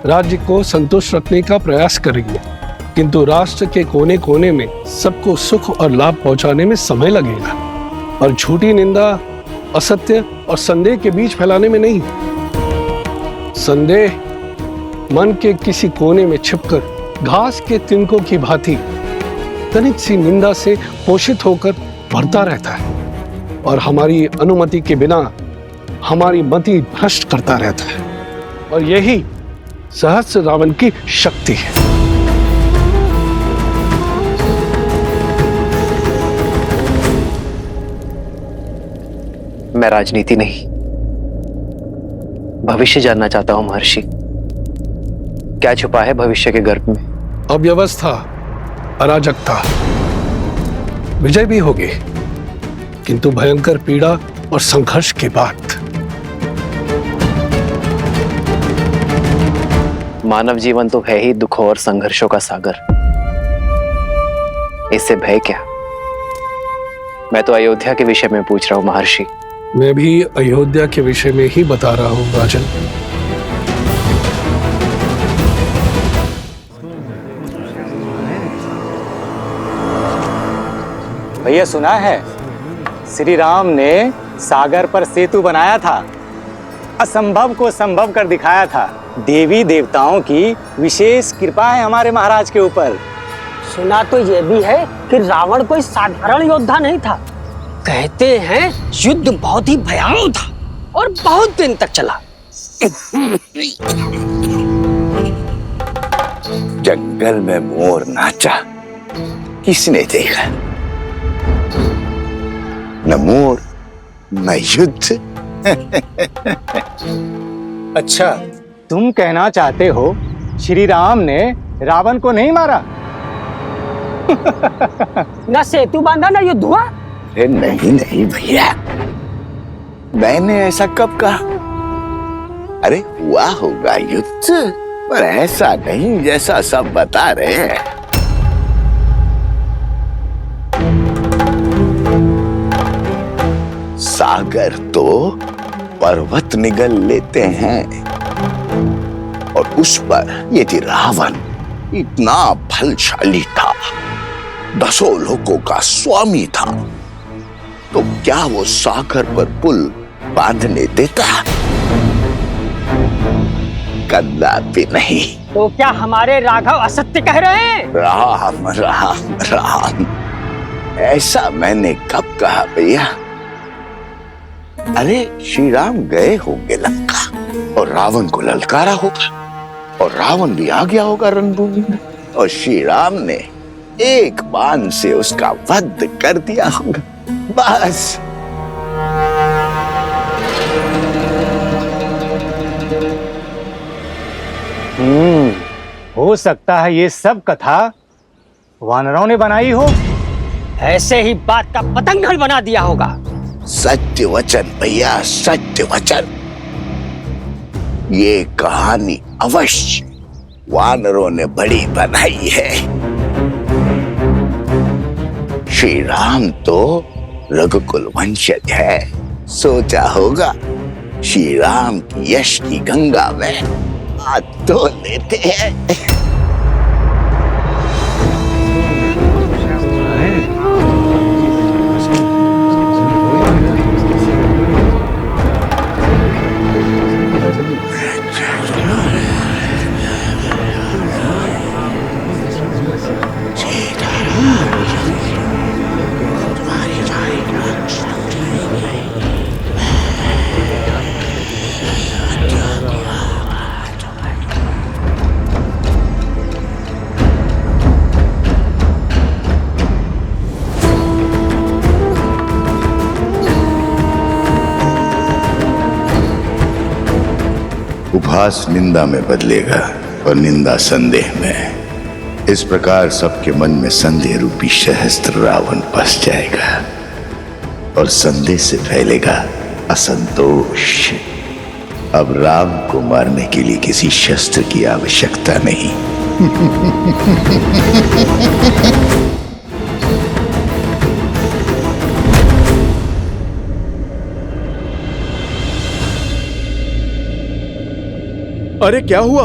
राज्य को संतुष्ट रखने का प्रयास करेंगे, किंतु राष्ट्र के कोने कोने में सबको सुख और लाभ पहुंचाने में समय लगेगा, और झूठी निंदा, असत्य और संदेह के बीच फैलाने में नहीं। संदेह मन के किसी कोने में छिपकर घास के तिनकों की भांति तनिक सी निंदा से पोषित होकर बढ़ता रहता है, और हमारी अनुमति के बिना हमारी मति भ्रष्ट करता रहता है, और यही सहस्त्र रावण की शक्ति है। मैं राजनीति नहीं, भविष्य जानना चाहता हूं महर्षि। क्या छुपा है भविष्य के गर्भ में? अव्यवस्था, अराजकता, विजय भी होगी, किंतु भयंकर पीड़ा और संघर्ष के बाद। मानव जीवन तो है ही दुखों और संघर्षों का सागर, इससे भय क्या? मैं तो अयोध्या के विषय में पूछ रहा हूं महर्षि। मैं भी अयोध्या के विषय में ही बता रहा हूं राजन। भैया सुना है, श्री राम ने सागर पर सेतु बनाया था, असंभव को संभव कर दिखाया था। देवी देवताओं की विशेष कृपा है हमारे महाराज के ऊपर। सुना तो यह भी है कि रावण कोई साधारण योद्धा नहीं था। कहते हैं युद्ध बहुत ही भयावह था और बहुत दिन तक चला। जंगल में मोर नाचा, किसने देखा? न मोर न युद्ध। अच्छा, तुम कहना चाहते हो श्री राम ने रावण को नहीं मारा? न सेतु बांधा न युद्ध हुआ। अरे नहीं नहीं भैया, मैंने ऐसा कब कहा? अरे हुआ होगा युद्ध, पर ऐसा नहीं जैसा सब बता रहे हैं। सागर तो पर्वत निगल लेते हैं, और उस पर यदि रावण इतना बलशाली था, 10 लोगों का स्वामी था, तो क्या वो सागर पर पुल बांधने देता? कदापि नहीं। तो क्या हमारे राघव असत्य कह रहे हैं? राम राम राम, ऐसा मैंने कब कहा भैया? अरे श्री राम गए होंगे लंका और रावण को ललकारा होगा, और रावण भी आ गया होगा रणभूमि में, और श्री राम ने एक बाण से उसका वध कर दिया होगा। बस हो सकता है ये सब कथा वानरों ने बनाई हो। ऐसे ही बात का पतंगड़ बना दिया होगा। सत्य वचन भैया, सत्य वचन। ये कहानी अवश्य वानरों ने बड़ी बनाई है। श्री राम तो रघुकुल वंशज है। सोचा होगा श्री राम की यश की गंगा में हाथ धो लेते हैं। उपहास निंदा में बदलेगा और निंदा संदेह में। इस प्रकार सबके मन में संदेह रूपी सहस्त्र रावण बस जाएगा और संदेह से फैलेगा असंतोष। अब राम को मारने के लिए किसी शस्त्र की आवश्यकता नहीं। अरे क्या हुआ?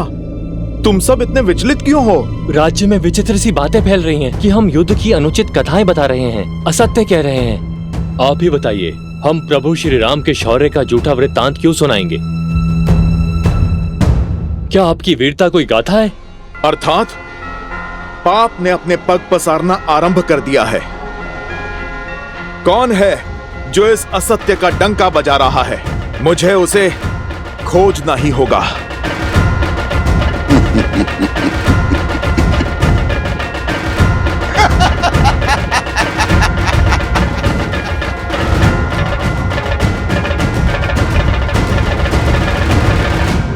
तुम सब इतने विचलित क्यों हो? राज्य में विचित्र सी बातें फैल रही हैं कि हम युद्ध की अनुचित कथाएं बता रहे हैं, असत्य कह रहे हैं। आप ही बताइए, हम प्रभु श्री राम के शौर्य का झूठा वृत्तांत क्यों सुनाएंगे? क्या आपकी वीरता कोई गाथा है? अर्थात पाप ने अपने पग पसारना आरंभ कर दिया है। कौन है जो इस असत्य का डंका बजा रहा है? मुझे उसे खोजना ही होगा।